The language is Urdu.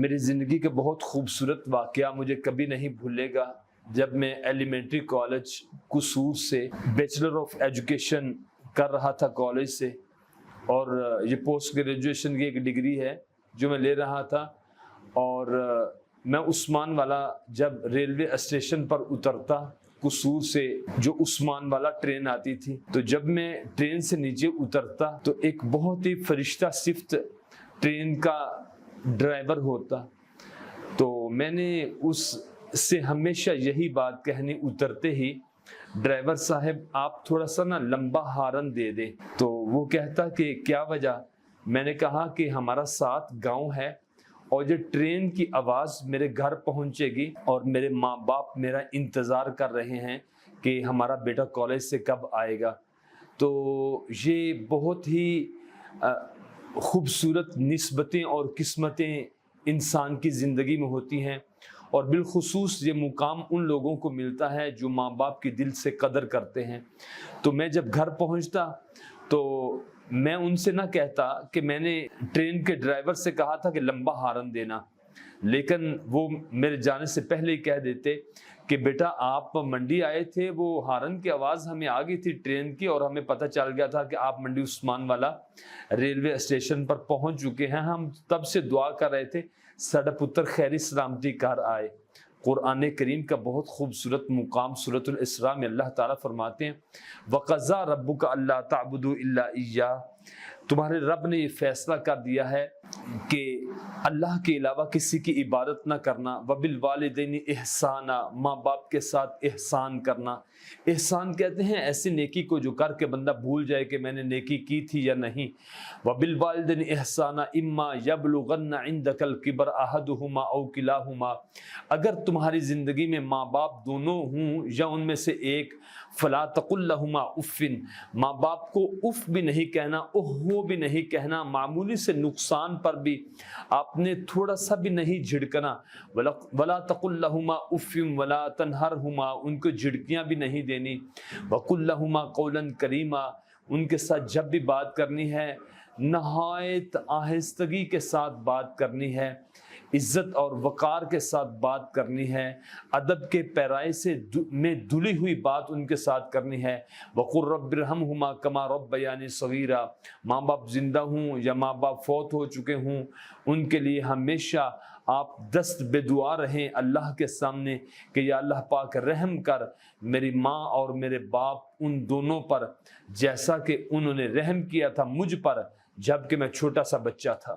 میری زندگی کا بہت خوبصورت واقعہ مجھے کبھی نہیں بھولے گا جب میں ایلیمنٹری کالج قصور سے بیچلر آف ایجوکیشن کر رہا تھا کالج سے، اور یہ پوسٹ گریجویشن کی ایک ڈگری ہے جو میں لے رہا تھا، اور میں عثمان والا جب ریلوے اسٹیشن پر اترتا قصور سے، جو عثمان والا ٹرین آتی تھی، تو جب میں ٹرین سے نیچے اترتا تو ایک بہت ہی فرشتہ صفت ٹرین کا ڈرائیور ہوتا، تو میں نے اس سے ہمیشہ یہی بات کہنی اترتے ہی، ڈرائیور صاحب آپ تھوڑا سا لمبا ہارن دے دیں۔ تو وہ کہتا کہ کیا وجہ؟ میں نے کہا کہ ہمارا ساتھ گاؤں ہے اور یہ ٹرین کی آواز میرے گھر پہنچے گی اور میرے ماں باپ میرا انتظار کر رہے ہیں کہ ہمارا بیٹا کالج سے کب آئے گا۔ تو یہ بہت ہی خوبصورت نسبتیں اور قسمتیں انسان کی زندگی میں ہوتی ہیں، اور بالخصوص یہ مقام ان لوگوں کو ملتا ہے جو ماں باپ کی دل سے قدر کرتے ہیں۔ تو میں جب گھر پہنچتا تو میں ان سے نہ کہتا کہ میں نے ٹرین کے ڈرائیور سے کہا تھا کہ لمبا ہارن دینا، لیکن وہ میرے جانے سے پہلے ہی کہہ دیتے کہ بیٹا آپ منڈی آئے تھے، وہ ہارن کی آواز ہمیں آ گئی تھی ٹرین کی، اور ہمیں پتہ چل گیا تھا کہ آپ منڈی عثمان والا ریلوے اسٹیشن پر پہنچ چکے ہیں، ہم تب سے دعا کر رہے تھے ساڈا پتر خیری سلامتی گھر آئے۔ قرآن کریم کا بہت خوبصورت مقام سورۃ الاسراء میں اللہ تعالیٰ فرماتے ہیں وَقَضَىٰ رَبُّكَ أَلَّا تَعْبُدُوا إِلَّا إِيَّاهُ، تمہارے رب نے یہ فیصلہ کر دیا ہے کہ اللہ کے علاوہ کسی کی عبادت نہ کرنا، وَبِالْوَالِدَيْنِ إِحْسَانًا، ماں باپ کے ساتھ احسان کرنا۔ احسان کہتے ہیں ایسی نیکی کو جو کر کے بندہ بھول جائے کہ میں نے نیکی کی تھی یا نہیں۔ وَبِالْوَالِدَيْنِ إِحْسَانًا إِمَّا يَبْلُغَنَّ عِندَكَ الْكِبَرَ أَحَدُهُمَا أَوْ كِلَاهُمَا، اگر تمہاری زندگی میں ماں باپ دونوں ہوں یا ان میں سے ایک، فَلَا تَقُلْ لَهُمَا أُفٍّ، ماں باپ کو اف بھی نہیں کہنا، اوہ بھی نہیں کہنا، معمولی سے نقصان پر بھی آپ نے تھوڑا سا بھی نہیں جھڑکنا۔ وَلَا تَقُلْ لَهُمَا أُفٍّ وَلَا تَنْهَرْهُمَا، ان کو جھڑکیاں بھی نہیں دینی۔ وَقُلْ لَهُمَا قَوْلًا كَرِيمًا، ان کے ساتھ جب بھی بات کرنی ہے نہایت آہستگی کے ساتھ بات کرنی ہے، عزت اور وقار کے ساتھ بات کرنی ہے، ادب کے پیرائے سے میں دھلی ہوئی بات ان کے ساتھ کرنی ہے۔ وَقُلْ رَبِّ ارْحَمْهُمَا كَمَا رَبَّيَانِي صَغِيرًا، ماں باپ زندہ ہوں یا ماں باپ فوت ہو چکے ہوں، ان کے لیے ہمیشہ آپ دست بے دعا رہیں اللہ کے سامنے کہ یا اللہ پاک رحم کر میری ماں اور میرے باپ ان دونوں پر، جیسا کہ انہوں نے رحم کیا تھا مجھ پر جب کہ میں چھوٹا سا بچہ تھا۔